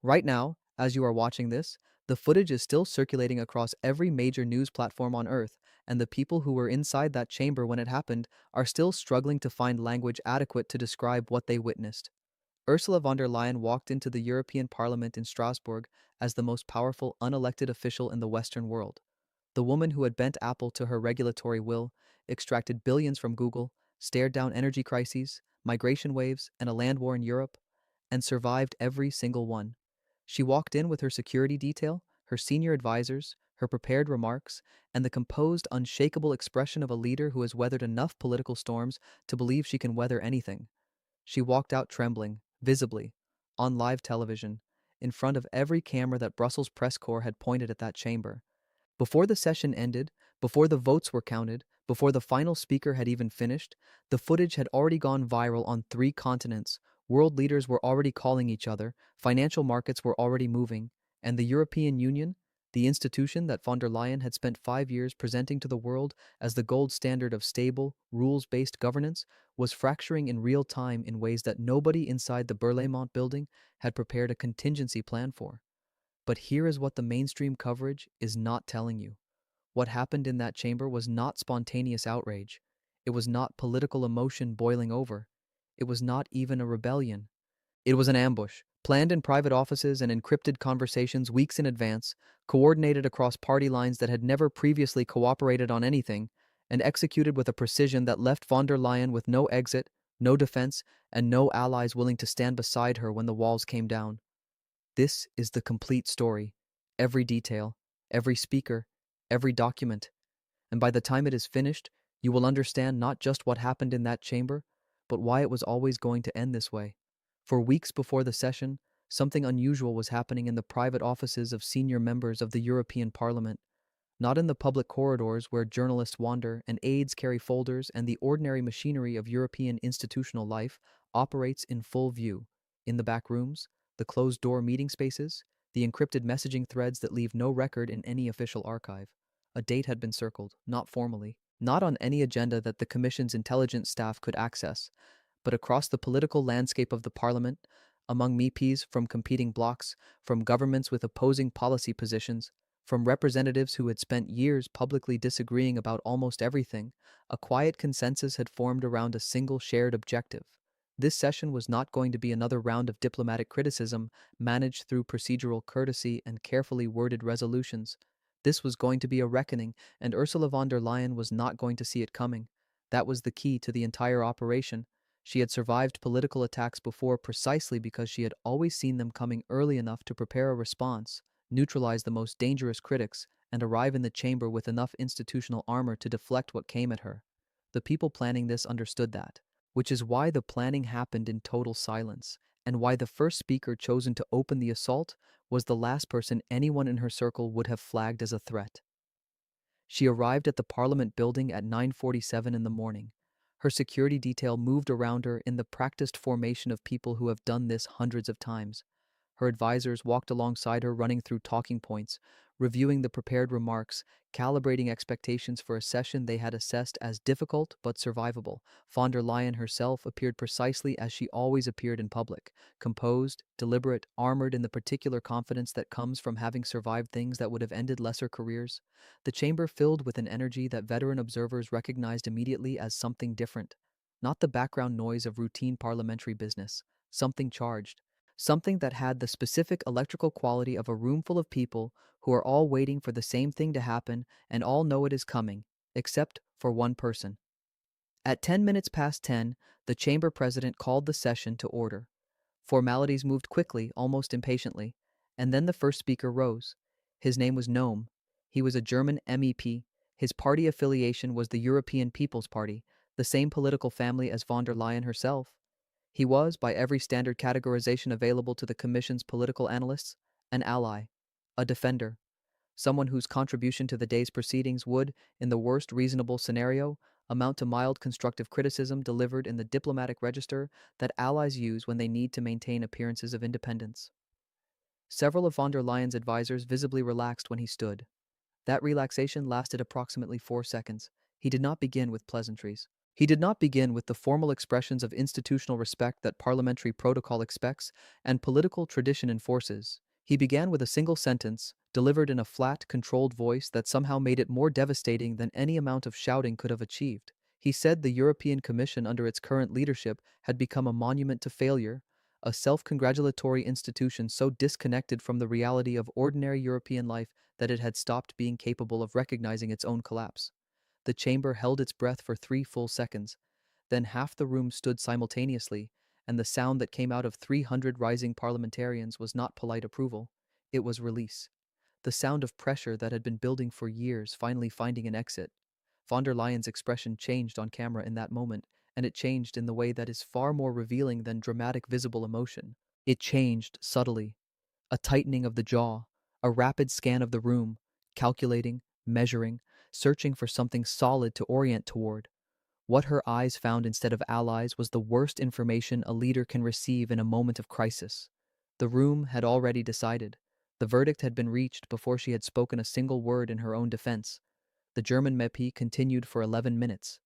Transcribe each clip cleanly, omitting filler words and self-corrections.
Right now, as you are watching this, the footage is still circulating across every major news platform on Earth, and the people who were inside that chamber when it happened are still struggling to find language adequate to describe what they witnessed. Ursula von der Leyen walked into the European Parliament in Strasbourg as the most powerful unelected official in the Western world. The woman who had bent Apple to her regulatory will, extracted billions from Google, stared down energy crises, migration waves, and a land war in Europe, and survived every single one. She walked in with her security detail, her senior advisors, her prepared remarks, and the composed, unshakable expression of a leader who has weathered enough political storms to believe she can weather anything. She walked out trembling, visibly, on live television, in front of every camera that Brussels press corps had pointed at that chamber. Before the session ended, before the votes were counted, before the final speaker had even finished, the footage had already gone viral on 3 continents. World leaders were already calling each other, financial markets were already moving, and the European Union, the institution that von der Leyen had spent 5 years presenting to the world as the gold standard of stable, rules-based governance, was fracturing in real time in ways that nobody inside the Berlaymont building had prepared a contingency plan for. But here is what the mainstream coverage is not telling you. What happened in that chamber was not spontaneous outrage. It was not political emotion boiling over. It was not even a rebellion. It was an ambush, planned in private offices and encrypted conversations weeks in advance, coordinated across party lines that had never previously cooperated on anything, and executed with a precision that left von der Leyen with no exit, no defense, and no allies willing to stand beside her when the walls came down. This is the complete story, every detail, every speaker, every document, and by the time it is finished, you will understand not just what happened in that chamber, but why it was always going to end this way. For weeks before the session, something unusual was happening in the private offices of senior members of the European Parliament, not in the public corridors where journalists wander and aides carry folders and the ordinary machinery of European institutional life operates in full view. In the back rooms, the closed-door meeting spaces, the encrypted messaging threads that leave no record in any official archive. A date had been circled, not formally, not on any agenda that the Commission's intelligence staff could access, but across the political landscape of the Parliament, among MEPs from competing blocs, from governments with opposing policy positions, from representatives who had spent years publicly disagreeing about almost everything, a quiet consensus had formed around a single shared objective. This session was not going to be another round of diplomatic criticism managed through procedural courtesy and carefully worded resolutions. This was going to be a reckoning, and Ursula von der Leyen was not going to see it coming. That was the key to the entire operation. She had survived political attacks before precisely because she had always seen them coming early enough to prepare a response, neutralize the most dangerous critics, and arrive in the chamber with enough institutional armor to deflect what came at her. The people planning this understood that, which is why the planning happened in total silence, and why the first speaker chosen to open the assault was the last person anyone in her circle would have flagged as a threat. She arrived at the Parliament building at 9:47 in the morning. Her security detail moved around her in the practiced formation of people who have done this hundreds of times. Her advisors walked alongside her, running through talking points, reviewing the prepared remarks, calibrating expectations for a session they had assessed as difficult but survivable. Von der Leyen herself appeared precisely as she always appeared in public, composed, deliberate, armored in the particular confidence that comes from having survived things that would have ended lesser careers. The chamber filled with an energy that veteran observers recognized immediately as something different. Not the background noise of routine parliamentary business, something charged. Something that had the specific electrical quality of a room full of people who are all waiting for the same thing to happen and all know it is coming, except for one person. At 10 minutes past 10, the chamber president called the session to order. Formalities moved quickly, almost impatiently, and then the first speaker rose. His name was Noam. He was a German MEP. His party affiliation was the European People's Party, the same political family as von der Leyen herself. He was, by every standard categorization available to the Commission's political analysts, an ally, a defender, someone whose contribution to the day's proceedings would, in the worst reasonable scenario, amount to mild constructive criticism delivered in the diplomatic register that allies use when they need to maintain appearances of independence. Several of von der Leyen's advisors visibly relaxed when he stood. That relaxation lasted approximately 4 seconds. He did not begin with pleasantries. He did not begin with the formal expressions of institutional respect that parliamentary protocol expects and political tradition enforces. He began with a single sentence, delivered in a flat, controlled voice that somehow made it more devastating than any amount of shouting could have achieved. He said the European Commission under its current leadership had become a monument to failure, a self-congratulatory institution so disconnected from the reality of ordinary European life that it had stopped being capable of recognizing its own collapse. The chamber held its breath for 3 full seconds. Then half the room stood simultaneously, and the sound that came out of 300 rising parliamentarians was not polite approval. It was release. The sound of pressure that had been building for years finally finding an exit. Von der Leyen's expression changed on camera in that moment, and it changed in the way that is far more revealing than dramatic visible emotion. It changed subtly. A tightening of the jaw, a rapid scan of the room, calculating, measuring, searching for something solid to orient toward. What her eyes found instead of allies was the worst information a leader can receive in a moment of crisis. The room had already decided. The verdict had been reached before she had spoken a single word in her own defense. The German MP continued for 11 minutes.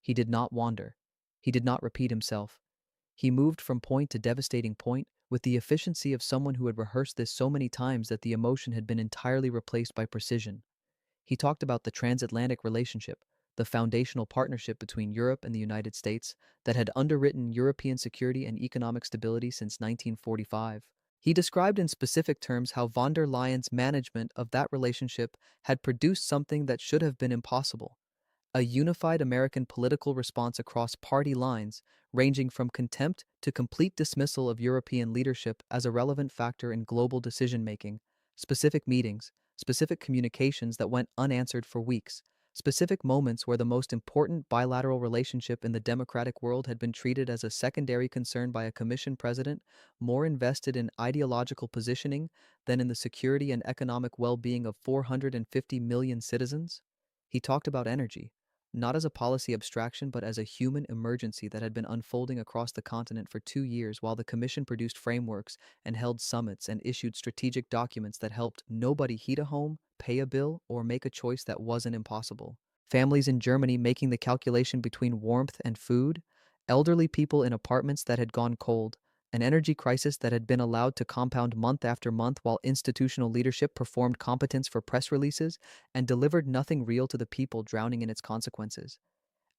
He did not wander. He did not repeat himself. He moved from point to devastating point with the efficiency of someone who had rehearsed this so many times that the emotion had been entirely replaced by precision. He talked about the transatlantic relationship, the foundational partnership between Europe and the United States that had underwritten European security and economic stability since 1945. He described in specific terms how von der Leyen's management of that relationship had produced something that should have been impossible: a unified American political response across party lines, ranging from contempt to complete dismissal of European leadership as a relevant factor in global decision-making, specific meetings, specific communications that went unanswered for weeks, specific moments where the most important bilateral relationship in the democratic world had been treated as a secondary concern by a commission president more invested in ideological positioning than in the security and economic well-being of 450 million citizens. He talked about energy, not as a policy abstraction but as a human emergency that had been unfolding across the continent for 2 years while the Commission produced frameworks and held summits and issued strategic documents that helped nobody heat a home, pay a bill, or make a choice that wasn't impossible. Families in Germany making the calculation between warmth and food, elderly people in apartments that had gone cold, an energy crisis that had been allowed to compound month after month while institutional leadership performed competence for press releases and delivered nothing real to the people drowning in its consequences.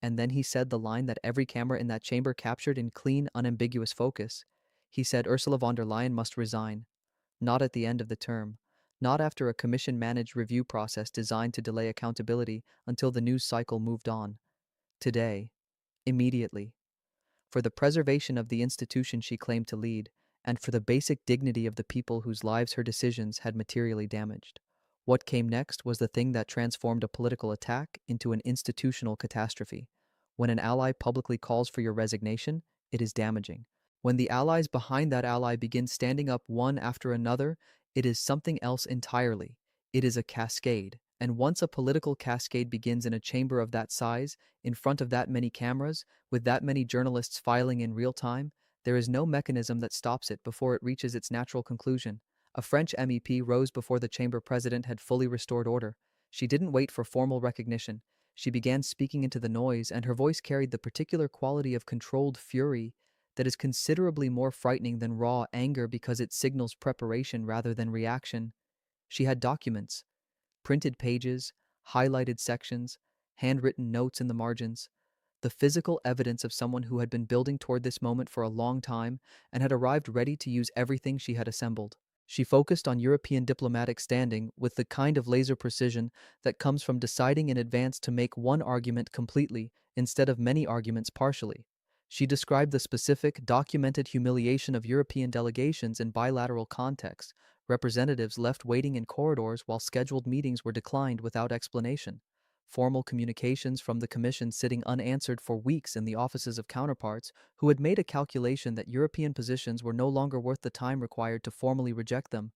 And then he said the line that every camera in that chamber captured in clean, unambiguous focus. He said Ursula von der Leyen must resign, not at the end of the term, not after a commission-managed review process designed to delay accountability until the news cycle moved on. Today, immediately, for the preservation of the institution she claimed to lead, and for the basic dignity of the people whose lives her decisions had materially damaged. What came next was the thing that transformed a political attack into an institutional catastrophe. When an ally publicly calls for your resignation, it is damaging. When the allies behind that ally begin standing up one after another, it is something else entirely. It is a cascade. And once a political cascade begins in a chamber of that size, in front of that many cameras, with that many journalists filing in real time, there is no mechanism that stops it before it reaches its natural conclusion. A French MEP rose before the chamber president had fully restored order. She didn't wait for formal recognition. She began speaking into the noise, and her voice carried the particular quality of controlled fury that is considerably more frightening than raw anger because it signals preparation rather than reaction. She had documents, printed pages, highlighted sections, handwritten notes in the margins, the physical evidence of someone who had been building toward this moment for a long time and had arrived ready to use everything she had assembled. She focused on European diplomatic standing with the kind of laser precision that comes from deciding in advance to make one argument completely instead of many arguments partially. She described the specific, documented humiliation of European delegations in bilateral contexts, representatives left waiting in corridors while scheduled meetings were declined without explanation, formal communications from the Commission sitting unanswered for weeks in the offices of counterparts who had made a calculation that European positions were no longer worth the time required to formally reject them,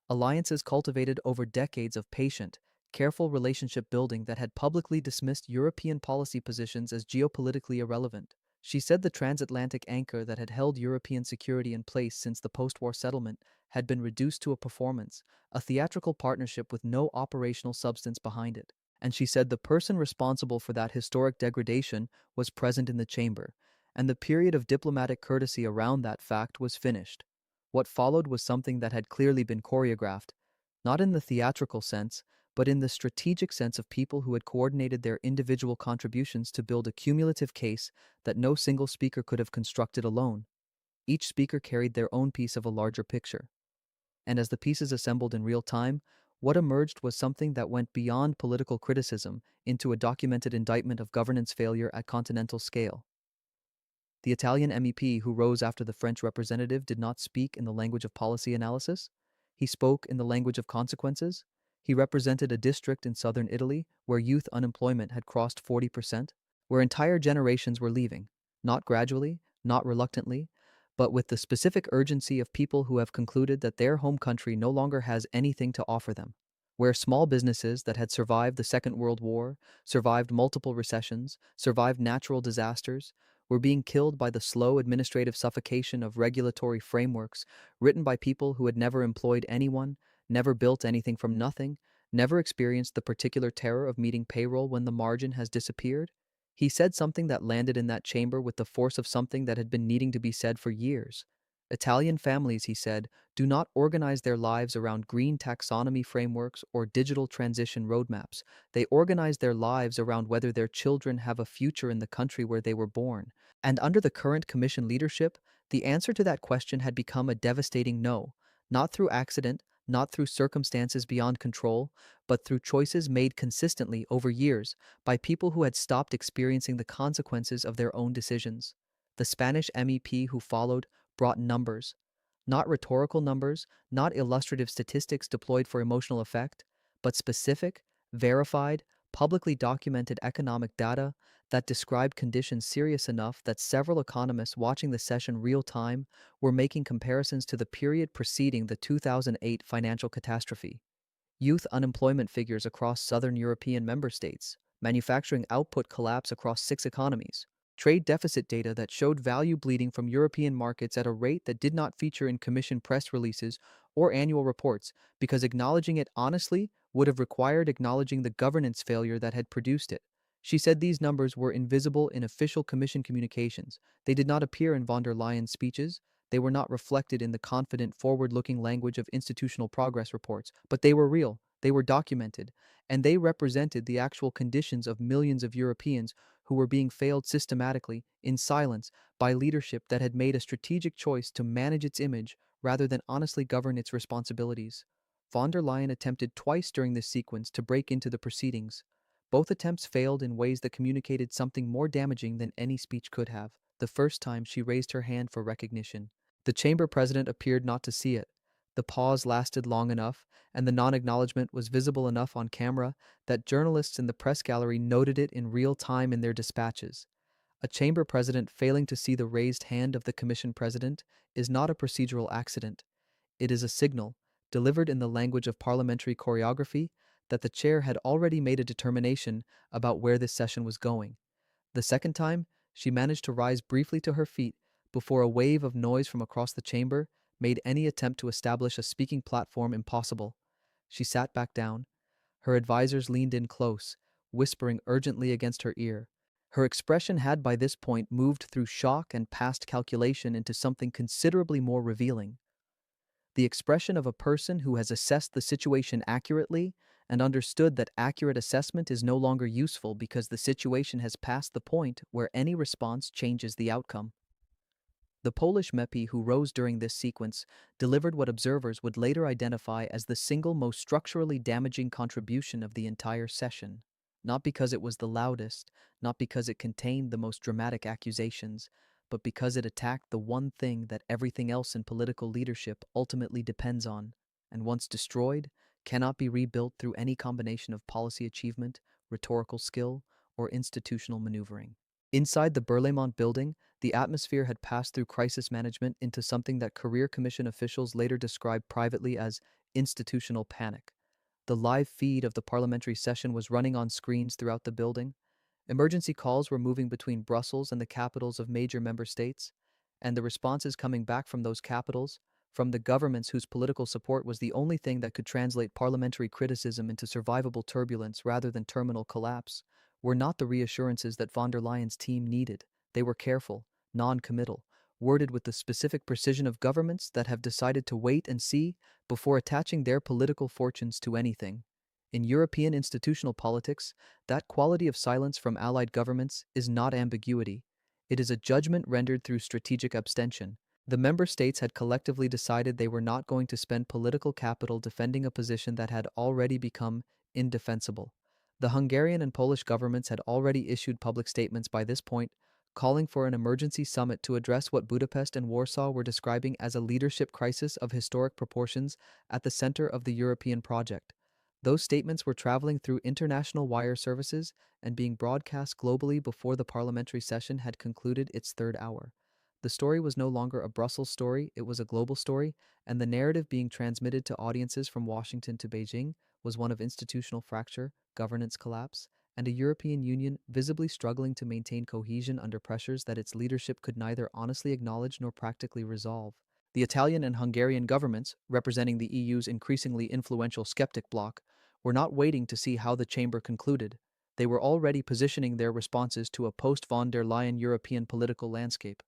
alliances cultivated over decades of patient, careful relationship building that had publicly dismissed European policy positions as geopolitically irrelevant. She said the transatlantic anchor that had held European security in place since the post-war settlement had been reduced to a performance, a theatrical partnership with no operational substance behind it. And she said the person responsible for that historic degradation was present in the chamber, and the period of diplomatic courtesy around that fact was finished. What followed was something that had clearly been choreographed, not in the theatrical sense, but in the strategic sense of people who had coordinated their individual contributions to build a cumulative case that no single speaker could have constructed alone. Each speaker carried their own piece of a larger picture. And as the pieces assembled in real time, what emerged was something that went beyond political criticism into a documented indictment of governance failure at continental scale. The Italian MEP who rose after the French representative did not speak in the language of policy analysis. He spoke in the language of consequences. He represented a district in southern Italy where youth unemployment had crossed 40%, where entire generations were leaving, not gradually, not reluctantly, but with the specific urgency of people who have concluded that their home country no longer has anything to offer them, where small businesses that had survived the Second World War, survived multiple recessions, survived natural disasters, were being killed by the slow administrative suffocation of regulatory frameworks written by people who had never employed anyone, never built anything from nothing, never experienced the particular terror of meeting payroll when the margin has disappeared. He said something that landed in that chamber with the force of something that had been needing to be said for years. Italian families, he said, do not organize their lives around green taxonomy frameworks or digital transition roadmaps. They organize their lives around whether their children have a future in the country where they were born. And under the current Commission leadership, the answer to that question had become a devastating no, not through accident, not through circumstances beyond control, but through choices made consistently over years by people who had stopped experiencing the consequences of their own decisions. The Spanish MEP who followed brought numbers, not rhetorical numbers, not illustrative statistics deployed for emotional effect, but specific, verified, publicly documented economic data that described conditions serious enough that several economists watching the session real time were making comparisons to the period preceding the 2008 financial catastrophe. Youth unemployment figures across southern European member states, manufacturing output collapse across 6 economies, trade deficit data that showed value bleeding from European markets at a rate that did not feature in Commission press releases or annual reports because acknowledging it honestly would have required acknowledging the governance failure that had produced it. She said these numbers were invisible in official Commission communications. They did not appear in von der Leyen's speeches. They were not reflected in the confident, forward-looking language of institutional progress reports, but they were real, they were documented, and they represented the actual conditions of millions of Europeans who were being failed systematically, in silence, by leadership that had made a strategic choice to manage its image rather than honestly govern its responsibilities. Von der Leyen attempted twice during this sequence to break into the proceedings. Both attempts failed in ways that communicated something more damaging than any speech could have. The first time she raised her hand for recognition. The chamber president appeared not to see it. The pause lasted long enough, and the non-acknowledgement was visible enough on camera that journalists in the press gallery noted it in real time in their dispatches. A chamber president failing to see the raised hand of the commission president is not a procedural accident. It is a signal, delivered in the language of parliamentary choreography, that the chair had already made a determination about where this session was going. The second time, she managed to rise briefly to her feet before a wave of noise from across the chamber made any attempt to establish a speaking platform impossible. She sat back down. Her advisers leaned in close, whispering urgently against her ear. Her expression had by this point moved through shock and past calculation into something considerably more revealing. The expression of a person who has assessed the situation accurately and understood that accurate assessment is no longer useful because the situation has passed the point where any response changes the outcome. The Polish MEP who rose during this sequence delivered what observers would later identify as the single most structurally damaging contribution of the entire session. Not because it was the loudest, not because it contained the most dramatic accusations, but because it attacked the one thing that everything else in political leadership ultimately depends on, and once destroyed, cannot be rebuilt through any combination of policy achievement, rhetorical skill, or institutional maneuvering. Inside the Berlaymont building, the atmosphere had passed through crisis management into something that Career Commission officials later described privately as institutional panic. The live feed of the parliamentary session was running on screens throughout the building. Emergency calls were moving between Brussels and the capitals of major member states, and the responses coming back from those capitals, from the governments whose political support was the only thing that could translate parliamentary criticism into survivable turbulence rather than terminal collapse, were not the reassurances that von der Leyen's team needed. They were careful, non-committal, worded with the specific precision of governments that have decided to wait and see before attaching their political fortunes to anything. In European institutional politics, that quality of silence from allied governments is not ambiguity. It is a judgment rendered through strategic abstention. The member states had collectively decided they were not going to spend political capital defending a position that had already become indefensible. The Hungarian and Polish governments had already issued public statements by this point, calling for an emergency summit to address what Budapest and Warsaw were describing as a leadership crisis of historic proportions at the center of the European project. Those statements were traveling through international wire services and being broadcast globally before the parliamentary session had concluded its third hour. The story was no longer a Brussels story, it was a global story, and the narrative being transmitted to audiences from Washington to Beijing was one of institutional fracture, governance collapse, and a European Union visibly struggling to maintain cohesion under pressures that its leadership could neither honestly acknowledge nor practically resolve. The Italian and Hungarian governments, representing the EU's increasingly influential skeptic bloc, were not waiting to see how the chamber concluded. They were already positioning their responses to a post-von der Leyen European political landscape.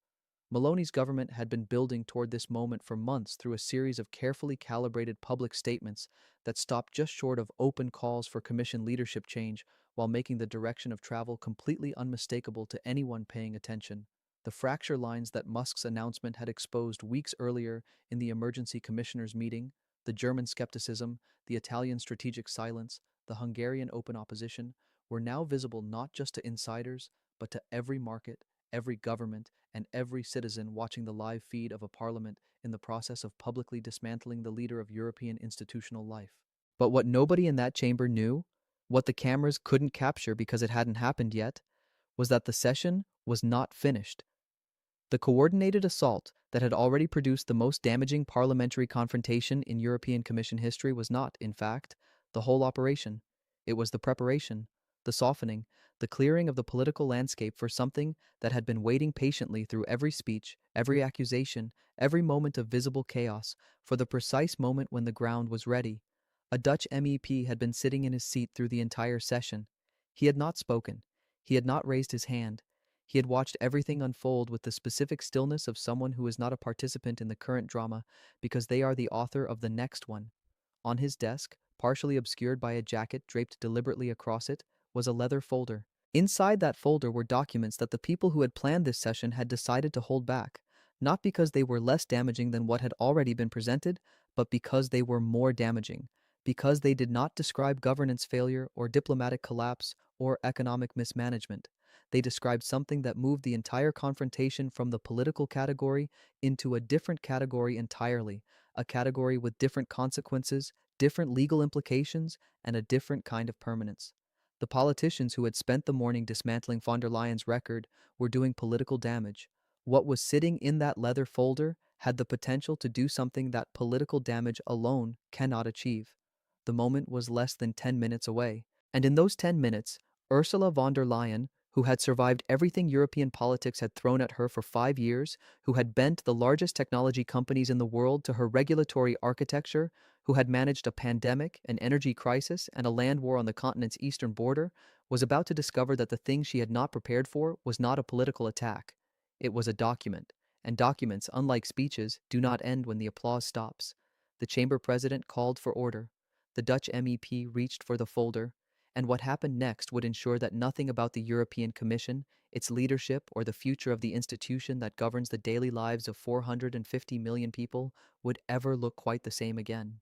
Maloney's government had been building toward this moment for months through a series of carefully calibrated public statements that stopped just short of open calls for Commission leadership change while making the direction of travel completely unmistakable to anyone paying attention. The fracture lines that Musk's announcement had exposed weeks earlier in the emergency commissioners' meeting, the German skepticism, the Italian strategic silence, the Hungarian open opposition, were now visible not just to insiders, but to every market, every government, and every citizen watching the live feed of a parliament in the process of publicly dismantling the leader of European institutional life. But what nobody in that chamber knew, what the cameras couldn't capture because it hadn't happened yet, was that the session was not finished. The coordinated assault that had already produced the most damaging parliamentary confrontation in European Commission history was not, in fact, the whole operation. It was the preparation, the softening, the clearing of the political landscape for something that had been waiting patiently through every speech, every accusation, every moment of visible chaos, for the precise moment when the ground was ready. A Dutch MEP had been sitting in his seat through the entire session. He had not spoken. He had not raised his hand. He had watched everything unfold with the specific stillness of someone who is not a participant in the current drama because they are the author of the next one. On his desk, partially obscured by a jacket draped deliberately across it, was a leather folder. Inside that folder were documents that the people who had planned this session had decided to hold back, not because they were less damaging than what had already been presented, but because they were more damaging, because they did not describe governance failure or diplomatic collapse or economic mismanagement. They described something that moved the entire confrontation from the political category into a different category entirely, a category with different consequences, different legal implications, and a different kind of permanence. The politicians who had spent the morning dismantling von der Leyen's record were doing political damage. What was sitting in that leather folder had the potential to do something that political damage alone cannot achieve. The moment was less than 10 minutes away, and in those 10 minutes, Ursula von der Leyen, who had survived everything European politics had thrown at her for 5 years, who had bent the largest technology companies in the world to her regulatory architecture, who had managed a pandemic, an energy crisis, and a land war on the continent's eastern border, was about to discover that the thing she had not prepared for was not a political attack. It was a document, and documents, unlike speeches, do not end when the applause stops. The chamber president called for order. The Dutch MEP reached for the folder, and what happened next would ensure that nothing about the European Commission, its leadership, or the future of the institution that governs the daily lives of 450 million people would ever look quite the same again.